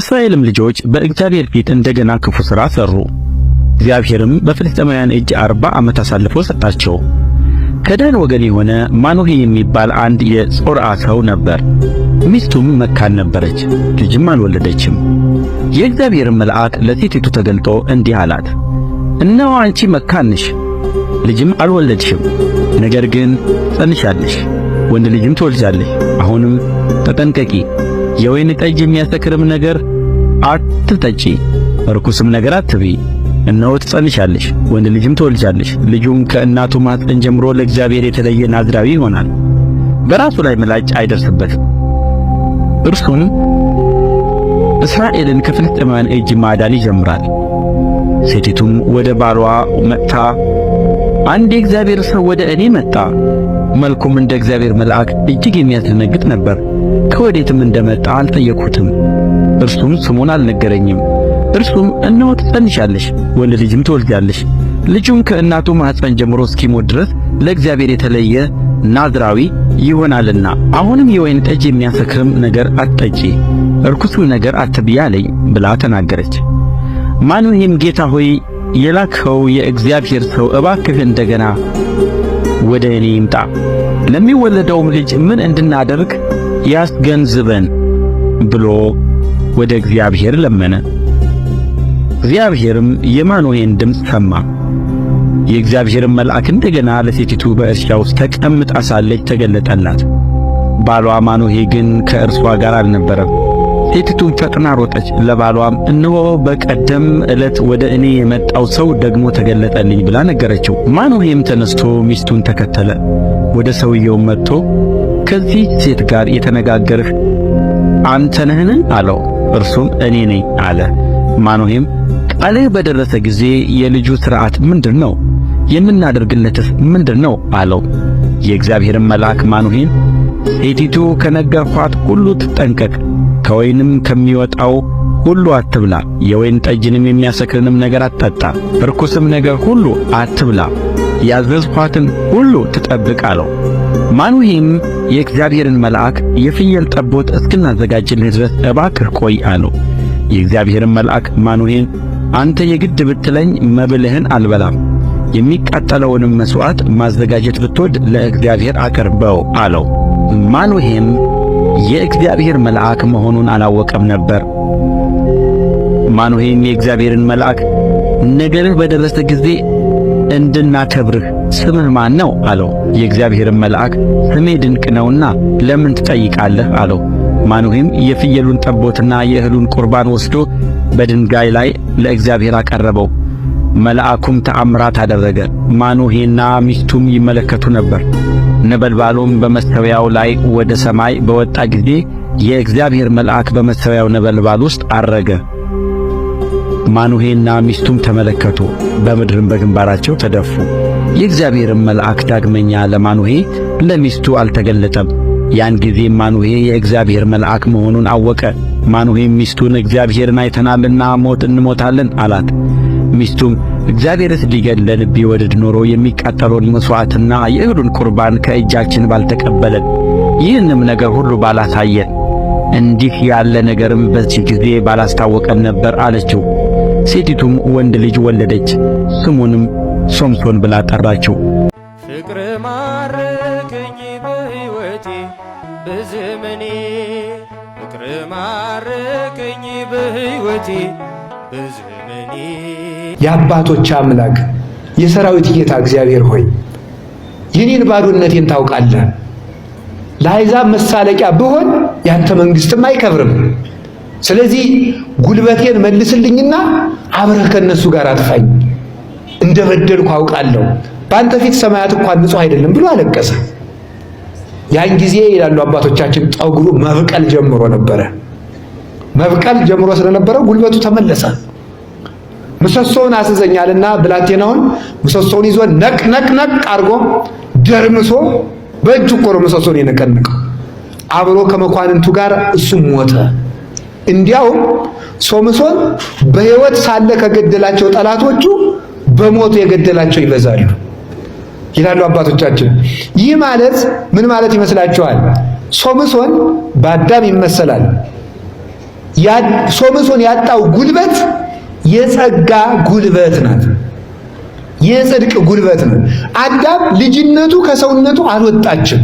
እስራኤልም ልጆች በእግዚአብሔር ፊት እንደገና ክፉ ሥራ ሠሩ። እግዚአብሔርም በፍልስጥኤማውያን እጅ 40 ዓመት አሳልፎ ሰጣቸው። ከዳን ወገን የሆነ ማኑሄ የሚባል አንድ የጾርዓ ሰው ነበር። ሚስቱም መካን ነበረች፣ ልጅም አልወለደችም። የእግዚአብሔርም መልአክ ለሴቲቱ ተገልጦ እንዲህ አላት፣ እነሆ አንቺ መካን ነሽ፣ ልጅም አልወለድሽም። ነገር ግን ጸንሻለሽ፣ ወንድ ልጅም ትወልጃለሽ። አሁንም ተጠንቀቂ፣ የወይን ጠጅ የሚያሰክርም ነገር አትጠጪ፣ ርኩስም ነገር አትብዪ። እነሆ ትጸንሻለሽ፣ ወንድ ልጅም ትወልጃለሽ። ልጁም ከእናቱ ማኅፀን ጀምሮ ለእግዚአብሔር የተለየ ናዝራዊ ይሆናል። በራሱ ላይ ምላጭ አይደርስበትም። እርሱም እስራኤልን ከፍልስጥኤማውያን እጅ ማዳን ይጀምራል። ሴቲቱም ወደ ባሏ መጥታ አንድ የእግዚአብሔር ሰው ወደ እኔ መጣ፣ መልኩም እንደ እግዚአብሔር መልአክ እጅግ የሚያስደነግጥ ነበር። ከወዴትም እንደመጣ አልጠየቅሁትም፣ እርሱም ስሙን አልነገረኝም። እርሱም እነሆ ትጸንሻለሽ፣ ወንድ ልጅም ትወልጃለሽ። ልጁም ከእናቱ ማኅፀን ጀምሮ እስኪሞት ድረስ ለእግዚአብሔር የተለየ ናዝራዊ ይሆናልና አሁንም የወይን ጠጅ የሚያሰክርም ነገር አትጠጪ፣ ርኩስም ነገር አትብዪ አለኝ ብላ ተናገረች። ማኑሄም ጌታ ሆይ የላክኸው የእግዚአብሔር ሰው እባክህ እንደገና ወደ እኔ ይምጣ፣ ለሚወለደውም ልጅ ምን እንድናደርግ ያስገንዝበን ብሎ ወደ እግዚአብሔር ለመነ። እግዚአብሔርም የማኑሄን ድምፅ ሰማ። የእግዚአብሔርም መልአክ እንደገና ለሴቲቱ በእርሻ ውስጥ ተቀምጣ ሳለች ተገለጠላት። ባሏ ማኑሄ ግን ከእርሷ ጋር አልነበረም። ሴቲቱም ፈጥና ሮጠች፣ ለባሏም እነሆ በቀደም ዕለት ወደ እኔ የመጣው ሰው ደግሞ ተገለጠልኝ ብላ ነገረችው። ማኑሄም ተነስቶ ሚስቱን ተከተለ። ወደ ሰውየውም መጥቶ ከዚህ ሴት ጋር የተነጋገርህ አንተ ነህን? አለው። እርሱም እኔ ነኝ አለ። ማኑሄም ቃልህ በደረሰ ጊዜ የልጁ ሥርዓት ምንድር ነው? የምናደርግለትስ ምንድር ነው? አለው። የእግዚአብሔርም መልአክ ማኑሄን ሴቲቱ ከነገርኋት ሁሉ ትጠንቀቅ፣ ከወይንም ከሚወጣው ሁሉ አትብላ፣ የወይን ጠጅንም የሚያሰክርንም ነገር አትጠጣ፣ ርኩስም ነገር ሁሉ አትብላ፣ ያዘዝኋትን ሁሉ ትጠብቅ አለው። ማኑሄም የእግዚአብሔርን መልአክ የፍየል ጠቦት እስክናዘጋጅልህ ድረስ እባክህ ቆይ አለው። የእግዚአብሔርን መልአክ ማኑሄን አንተ የግድ ብትለኝ መብልህን አልበላም፣ የሚቃጠለውንም መሥዋዕት ማዘጋጀት ብትወድ ለእግዚአብሔር አቅርበው አለው። ማኑሄም የእግዚአብሔር መልአክ መሆኑን አላወቀም ነበር። ማኑሄም የእግዚአብሔርን መልአክ ነገርህ በደረሰ ጊዜ እንድናከብርህ ስምህ ማን ነው? አለው። የእግዚአብሔርን መልአክ ስሜ ድንቅ ነውና ለምን ትጠይቃለህ? አለው። ማኑሄም የፍየሉን ጠቦትና የእህሉን ቁርባን ወስዶ በድንጋይ ላይ ለእግዚአብሔር አቀረበው። መልአኩም ተአምራት አደረገ። ማኑሄና ሚስቱም ይመለከቱ ነበር። ነበልባሉም በመሠዊያው ላይ ወደ ሰማይ በወጣ ጊዜ የእግዚአብሔር መልአክ በመሠዊያው ነበልባል ውስጥ ዐረገ። ማኑሄና ሚስቱም ተመለከቱ፣ በምድርም በግንባራቸው ተደፉ። የእግዚአብሔርም መልአክ ዳግመኛ ለማኑሄ ለሚስቱ አልተገለጠም። ያን ጊዜም ማኑሄ የእግዚአብሔር መልአክ መሆኑን አወቀ። ማኑሄም ሚስቱን እግዚአብሔርን አይተናልና ሞት እንሞታለን አላት። ሚስቱም እግዚአብሔርስ ሊገድለን ቢወድድ ኖሮ የሚቃጠለውን መሥዋዕትና የእህሉን ቁርባን ከእጃችን ባልተቀበለን፣ ይህንም ነገር ሁሉ ባላሳየን፣ እንዲህ ያለ ነገርም በዚህ ጊዜ ባላስታወቀን ነበር አለችው። ሴቲቱም ወንድ ልጅ ወለደች፣ ስሙንም ሶምሶን ብላ ጠራችው። ፍቅር ማረከኝ በሕይወቴ በዘመኔ፣ ፍቅር ማረከኝ በሕይወቴ በዘመኔ። የአባቶች አምላክ የሰራዊት ጌታ እግዚአብሔር ሆይ የኔን ባዶነቴን ታውቃለህ። ለአሕዛብ መሳለቂያ ብሆን ያንተ መንግሥትም አይከብርም። ስለዚህ ጉልበቴን መልስልኝና አብረህ ከነሱ ጋር አጥፋኝ፣ እንደበደልኩ አውቃለሁ። በአንተ ፊት ሰማያት እንኳን ንጹሕ አይደለም ብሎ አለቀሰ። ያን ጊዜ ይላሉ አባቶቻችን ጠጉሩ መብቀል ጀምሮ ነበረ። መብቀል ጀምሮ ስለነበረ ጉልበቱ ተመለሰ። ምሰሶውን አስዘኛልና ብላቴናውን ምሰሶውን ይዞ ነቅ አርጎ ደርምሶ በእጁ እኮ ነው ምሰሶውን የነቀነቀው። አብሮ ከመኳንንቱ ጋር እሱ ሞተ። እንዲያውም ሶምሶን በሕይወት ሳለ ከገደላቸው ጠላቶቹ በሞቱ የገደላቸው ይበዛሉ ይላሉ አባቶቻችን። ይህ ማለት ምን ማለት ይመስላችኋል? ሶምሶን በአዳም ይመሰላል። ሶምሶን ያጣው ጉልበት የጸጋ ጉልበት ናት፣ የጽድቅ ጉልበት ነው። አዳም ልጅነቱ ከሰውነቱ አልወጣችም፣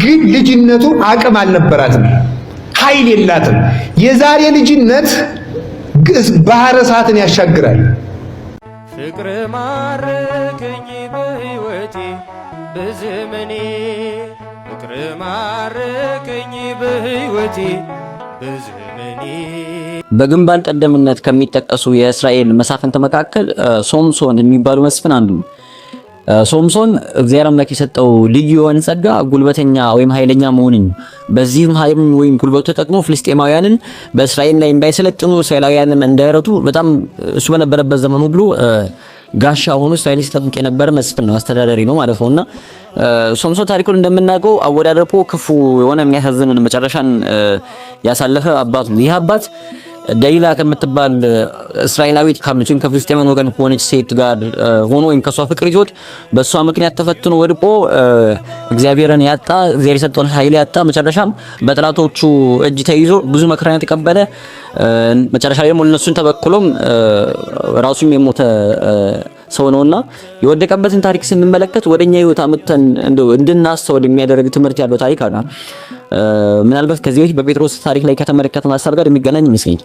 ግን ልጅነቱ አቅም አልነበራትም፣ ኃይል የላትም። የዛሬ ልጅነት ባህረ እሳትን ያሻግራል። ፍቅር ማረከኝ በሕይወቴ በዘመኔ ፍቅር ማረከኝ በሕይወቴ በዘመኔ። በግንባር ቀደምትነት ከሚጠቀሱ የእስራኤል መሳፍንት መካከል ሶምሶን የሚባሉ መስፍን አንዱ ነው። ሶምሶን እግዚአብሔር አምላክ የሰጠው ልዩ የሆነ ጸጋ ጉልበተኛ ወይም ኃይለኛ መሆንን፣ በዚህም ኃይል ወይም ጉልበቱ ተጠቅሞ ፍልስጤማውያንን በእስራኤል ላይ እንዳይሰለጥኑ እስራኤላውያንን እንዳይረቱ በጣም እሱ በነበረበት ዘመን ሁሉ ጋሻ ሆኖ እስራኤል ሲጠብቅ የነበረ መስፍን ነው፣ አስተዳዳሪ ነው ማለት ነውና ሶምሶን ታሪኩን እንደምናውቀው አወዳደቁ ክፉ የሆነ የሚያሳዝን መጨረሻን ያሳለፈ አባት ነው። ይህ አባት ደሊላ ከምትባል እስራኤላዊት ካምችን ከፍልስጤማውያን ወገን ከሆነች ሴት ጋር ሆኖ ወይም ከሷ ፍቅር ይዞት በሷ ምክንያት ተፈትኖ ወድቆ እግዚአብሔርን ያጣ፣ እግዚአብሔር የሰጠውን ኃይል ያጣ፣ መጨረሻም በጠላቶቹ እጅ ተይዞ ብዙ መከራን የተቀበለ መጨረሻ ላይ ደግሞ እነሱን ተበክሎም ራሱም የሞተ ሰው ነውና የወደቀበትን ታሪክ ስንመለከት ወደኛ ህይወት አመተን እንድናስተውል የሚያደርግ ትምህርት ያለው ታሪክ አለ። ምናልባት ከዚህ በፊት በጴጥሮስ ታሪክ ላይ ከተመለከተን ሐሳብ ጋር የሚገናኝ ይመስለኛል።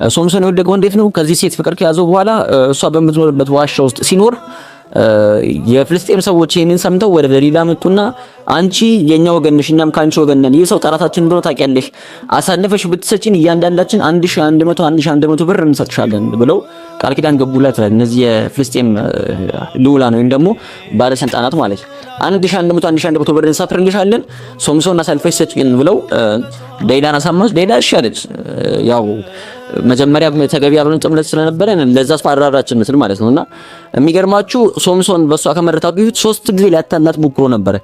ሶምሶን የወደቀው እንዴት ነው? ከዚህ ሴት ፍቅር ከያዘው በኋላ እሷ በምትኖርበት ዋሻ ውስጥ ሲኖር የፍልስጤም ሰዎች ይሄንን ሰምተው ወደ ደሊላ መጡና አንቺ የኛ ወገን ነሽ፣ እኛም ካንቺ ወገን ነን፣ ይህ ሰው ጠላታችን ብሎ ታውቂያለሽ፣ አሳልፈሽ ብትሰጪን እያንዳንዳችን 1100 ብር እንሰጥሻለን ብለው ቃል ኪዳን ገቡላት። እነዚህ የፍልስጤም ልዑላን ወይም ደግሞ ባለስልጣናት ማለት 1100 ብር እንሰፍርልሻለን፣ ሶምሶን አሳልፈሽ ሰጪን ብለው ደሊላን አሳመኑት። ደሊላ እሺ አለች። ያው መጀመሪያ ተገቢ ያልሆነ ጥምረት ስለነበረ ለዛ አስፈራራችን ምስል ማለት ነውና የሚገርማችሁ ሶምሶን በሷ ከመረታቱ በፊት 3 ጊዜ ሊያታላት ሞክሮ ነበር።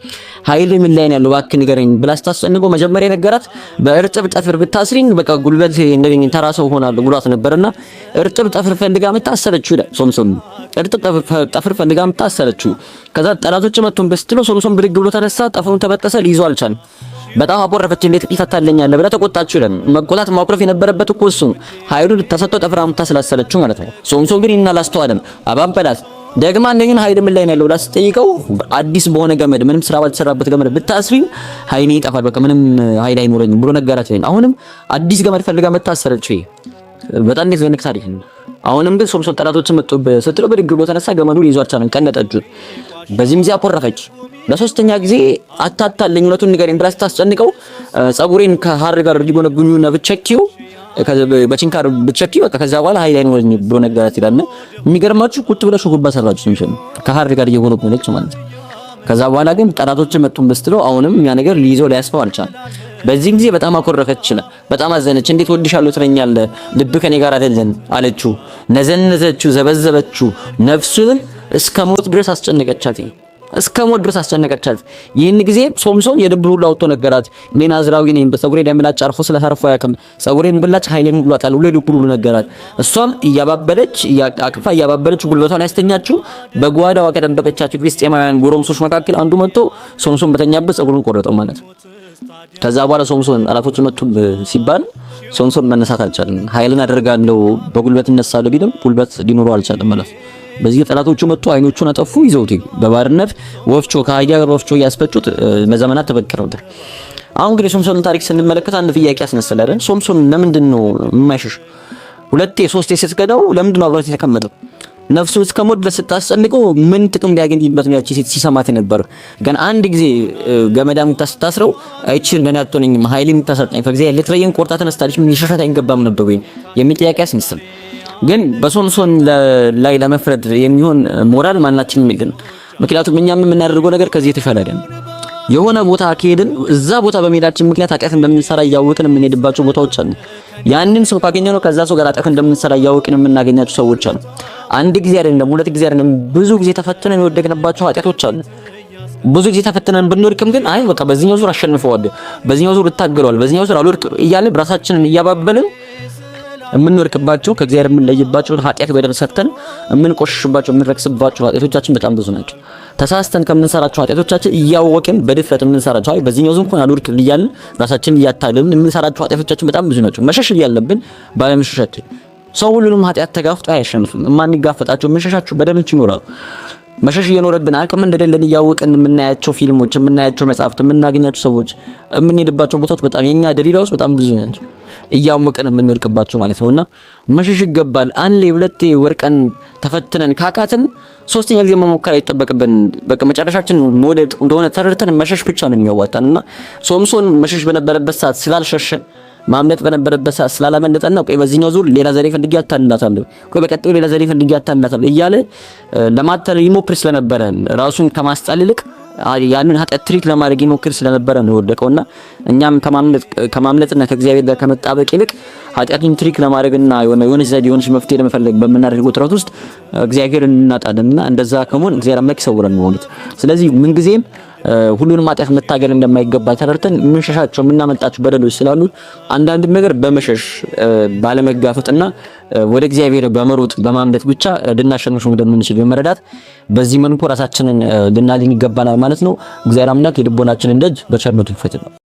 ኃይል ምን ላይ ነው ያለው እባክህ ንገረኝ ብላ ስታስጨንቀው መጀመሪያ ነገራት በእርጥብ ጠፍር ብታስሪኝ በቃ ጉልበት እንደኝ ተራሰው ሆናለሁ ብሏት ነበርና እርጥብ ጠፍር ፈልጋ መታሰረችው ይላል። ሶምሶን እርጥብ ጠፍር ፈልጋ መታሰረችው። ከዛ ጠላቶች መጥተው በስትለው ሶምሶን ብድግ ብሎ ተነሳ፣ ጠፍሩን ተበጠሰ፣ ሊይዞ አልቻለም። በጣም አቆረፈች። እንዴት ይፈታልኛል ብላ ተቆጣችው ይላል። መቆጣት ማቁረፍ የነበረበት እኮ እሱ ኃይሉን ተሰጥቶ ጠፍራም ታስላሰለችው ማለት ነው። ሶምሶን ግን እናላስተዋለም አባበላት ደግማ እንደኛ ኃይል ምን ላይ ነው ያለው ብላ ስትጠይቀው አዲስ በሆነ ገመድ ምንም ስራ ባልተሰራበት ገመድ ብታስሪኝ ኃይሌ ይጠፋል፣ በቃ ምንም ኃይል አይኖረኝም ብሎ ነገራት። አሁንም አዲስ ገመድ ፈልጋ መታሰረችው። በጣም እንዴት ዘንክ ታሪክ ነው። አሁንም ግን ሶምሶን ጠላቶች መጥቶ ስትለው ብድግ ብሎ ተነሳ፣ ገመዱ ይዟ አልቻለም፣ ቀነጠችው። በዚህም ጊዜ አቆረፈች። ለሶስተኛ ጊዜ አታታለኝ እውነቱን ንገረኝ ብላ ስታስጨንቀው ጸጉሬን ከሐር ጋር ሊጎነጉኙና ብቸኪው በችንካር ብቸኪው በቃ ከዛ በኋላ ኃይል አይኖረኝ ብሎ ነገራት ይላል። የሚገርማችሁ ቁጥ ብለሽ ጉባ ሰራችሁ እንሽን ከሐር ጋር እየጎነጎነች ማለት ነው። ከዛ በኋላ ግን ጠላቶች መጡን በስትለው አሁንም ያ ነገር ሊይዘው ሊያስፈው አልቻለም። በዚህ ጊዜ በጣም አኮረፈች፣ በጣም አዘነች። እንዴት ወድሻለሁ ትለኛለህ? ልብ ከኔ ጋር አይደለም አለችው። ነዘነዘችው፣ ዘበዘበችው፣ ነፍሱን እስከ ሞት ድረስ አስጨነቀቻት። ይህን ጊዜ ሶምሶን የልብ ሁሉ አውጥቶ ነገራት። እኔ ናዝራዊ ነኝ፣ በፀጉሬ ላይ ምላጭ አርፎ ስለታረፈ ያከም ፀጉሬን ብላጭ ኃይሌን ሁሉ አጣል ሁሉ ነገራት። እሷም እያባበለች አቅፋ እያባበለች ጉልበቷን ያስተኛችው በጓዳዋ ከደበቀቻቸው ፍልስጤማውያን ጎረምሶች መካከል አንዱ መጥቶ ሶምሶን በተኛበት ፀጉሩን ቆረጠው ማለት ነው። ከዛ በኋላ ሶምሶን ጠላቶች መጡ ሲባል ሶምሶን መነሳት አልቻለም። ኃይልን አደርጋለሁ በጉልበት እነሳለሁ ቢልም ጉልበት ሊኖረው አልቻለም ማለት ነው። በዚህ ጠላቶቹ መጡ፣ አይኖቹን አጠፉ፣ ይዘውት በባርነት ወፍጮ ከአህያ ጋር ወፍጮ ያስፈጩት ለዘመናት ተበክረውት። አሁን እንግዲህ ሶምሶን ታሪክ ስንመለከት አንድ ጥያቄ ያስነሳል። ሶምሶን ለምንድን ነው የማይሸሽ? ሁለቴ ሶስቴ ስትገዳው ለምንድን ነው አብሮት የተቀመጠው? ነፍሱ እስከ ሞት ድረስ ስታስጨንቀው ምን ጥቅም ሊያገኝበት ነው? ያቺ ሴት ሲሰማት ነበር። ግን አንድ ጊዜ ገመዳም ታስታስረው አይቺን ለኔ አጥቶኝ ኃይልን ታሰጣኝ ፈግዚያ ለትረየን ቆርጣ ተነስታለች። ምን ይሸሻት አይገባም ነበር ወይ የሚል ጥያቄ ያስነሳል። ግን በሶምሶን ላይ ለመፍረድ የሚሆን ሞራል ማናችንም የለን። ምክንያቱም እኛም የምናደርገው ነገር ከዚህ የተሻለ አይደለም። የሆነ ቦታ ከሄድን እዛ ቦታ በመሄዳችን ምክንያት ኃጢአት እንደምንሰራ እያወቅን የምንሄድባቸው ቦታዎች አሉ። ያንን ሰው ካገኘነው ከዛ ሰው ጋር ኃጢአት እንደምንሰራ እያወቅን የምናገኛቸው ሰዎች አሉ። አንድ ጊዜ አይደለም፣ ሁለት ጊዜ አይደለም፣ ብዙ ጊዜ ተፈትነን የወደቅንባቸው ኃጢአቶች አሉ። ብዙ ጊዜ ተፈትነን ብንወድቅም ግን አይ በቃ በዚህኛው ዙር አሸንፈዋለሁ፣ በዚህኛው ዙር እታገለዋለሁ፣ በዚህኛው ዙር አልወድቅ እያልን ራሳችንን እያባበልን የምንወርቅባቸው ከእግዚአብሔር የምንለይባቸው ኃጢአት በደል ሰርተን የምንቆሽሽባቸው የምንረክስባቸው ኃጢአቶቻችን በጣም ብዙ ናቸው። ተሳስተን ከምንሰራቸው ኃጢአቶቻችን እያወቅን በድፍረት የምንሰራቸው በዚህኛው ዙም እንኳን አልወርቅ እያልን ራሳችንን እያታለልን የምንሰራቸው ኃጢአቶቻችን በጣም ብዙ ናቸው። መሸሽ እያለብን ባለመሸሻችን ሰው ሁሉንም ኃጢአት ተጋፍጦ አያሸንፍም። የማንጋፈጣቸው የምንሸሻቸው በደሎች ይኖራሉ። መሸሽ እየኖረብን አቅም እንደሌለን እያወቅን የምናያቸው ፊልሞች፣ የምናያቸው መጽሐፍት፣ የምናገኛቸው ሰዎች፣ የምንሄድባቸው ቦታዎች በጣም የኛ ደሊላዎች በጣም ብዙ ናቸው። እያወቅን የምንወርቅባቸው ማለት ነውና መሸሽ ይገባል። አንዴ ሁለቴ ወርቀን ተፈትነን ካቃትን ሶስተኛ ጊዜ መሞከር አይጠበቅብን። በቃ መጨረሻችን ሞዴል እንደሆነ ተረድተን መሸሽ ብቻ ነው የሚያዋጣንና ሶምሶን መሸሽ በነበረበት ሰዓት ስላልሸሸ ማምለጥ በነበረበት ሰዓት ስላላመለጠና ቆይ በዚህኛው ዙር ሌላ ዘዴ ፈልጌ አታልላታለሁ፣ ቆይ በቀጣዩ ሌላ ዘዴ ፈልጌ አታልላታለሁ እያለ ለማታለል ይሞክር ስለነበረ ራሱን ከማስጣል ይልቅ ያንን ኃጢአት ትሪክ ለማድረግ ይሞክር ስለነበረ ነው ወደቀውና እኛም ከማምለጥና ከእግዚአብሔር ጋር ከመጣበቅ ይልቅ ኃጢአትን ትሪክ ለማድረግና የሆነ ዘዴ የሆነች መፍትሄ ለመፈለግ በመናደርገው ጥረት ውስጥ እግዚአብሔርን እናጣልና እንደዛ ከመሆን እግዚአብሔር አምላክ ይሰውረን ማለት። ስለዚህ ምን ጊዜም ሁሉንም ኃጢአት መታገል እንደማይገባ ተረድተን የምንሸሻቸው የምናመልጣቸው በደሎች ስላሉ አንዳንድ ነገር በመሸሽ ባለመጋፈጥና ወደ እግዚአብሔር በመሮጥ በማምለጥ ብቻ ልናሸንፈው እንደምንችል በመረዳት በዚህ መልኩ ራሳችንን ልናድን ይገባናል ማለት ነው። እግዚአብሔር አምላክ የልቦናችንን ደጅ በቸርነቱ ይክፈትልን።